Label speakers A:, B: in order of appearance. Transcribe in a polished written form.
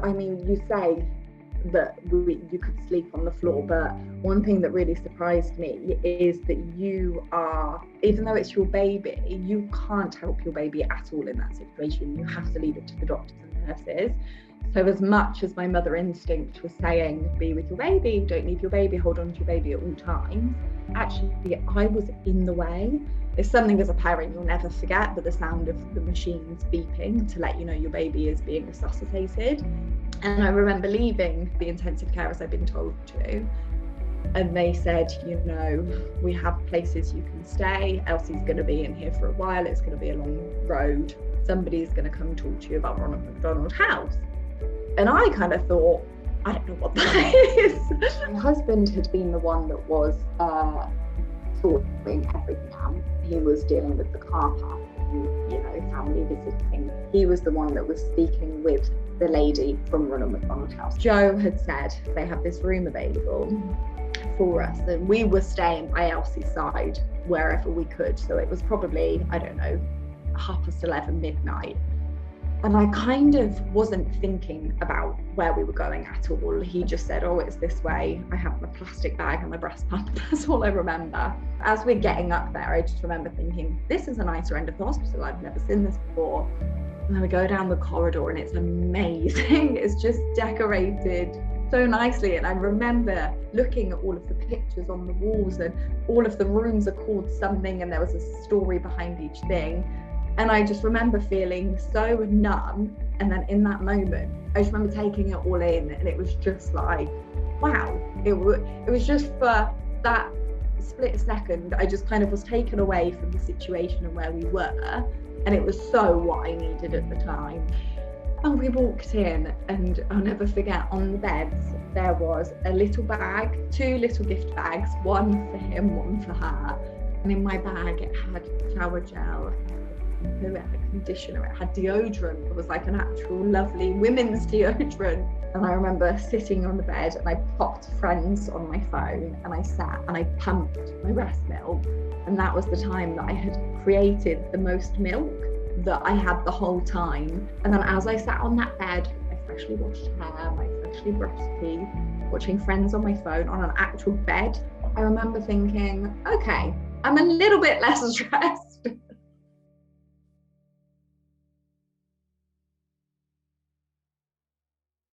A: I mean, you say that you could sleep on the floor, but one thing that really surprised me is that you are, even though it's your baby, you can't help your baby at all in that situation. You have to leave it to the doctors and nurses. So as much as my mother instinct was saying, be with your baby, don't leave your baby, hold on to your baby at all times, actually I was in the way. It's something as a parent you'll never forget, but the sound of the machines beeping to let you know your baby is being resuscitated. And I remember leaving the intensive care as I'd been told to, and they said, you know, we have places you can stay. Elsie's going to be in here for a while. It's going to be a long road. Somebody's going to come talk to you about Ronald McDonald House. And I kind of thought, I don't know what that is. My husband had been the one that was sorting everything out. He was dealing with the car park, and, you know, family visiting. He was the one that was speaking with the lady from Ronald McDonald House. Joe had said they have this room available for us, and we were staying by Elsie's side wherever we could. So it was probably, I don't know, 11:30, midnight. And I kind of wasn't thinking about where we were going at all. He just said, oh, it's this way. I have my plastic bag and my breast pump. That's all I remember. As we're getting up there, I just remember thinking, this is a nicer end of the hospital. I've never seen this before. And then we go down the corridor and it's amazing. It's just decorated so nicely. And I remember looking at all of the pictures on the walls, and all of the rooms are called something, and there was a story behind each thing. And I just remember feeling so numb. And then in that moment, I just remember taking it all in, and it was just like, wow. It was just for that split second, I just kind of was taken away from the situation and where we were. And it was so what I needed at the time. And we walked in, and I'll never forget, on the beds, there was a little bag, 2 little gift bags, one for him, one for her. And in my bag, it had shower gel, it had conditioner, it had deodorant. It was like an actual lovely women's deodorant. And I remember sitting on the bed, and I popped Friends on my phone, and I sat and I pumped my breast milk. And that was the time that I had created the most milk that I had the whole time. And then as I sat on that bed, my freshly washed hair, my freshly brushed teeth, watching Friends on my phone on an actual bed, I remember thinking, okay, I'm a little bit less stressed.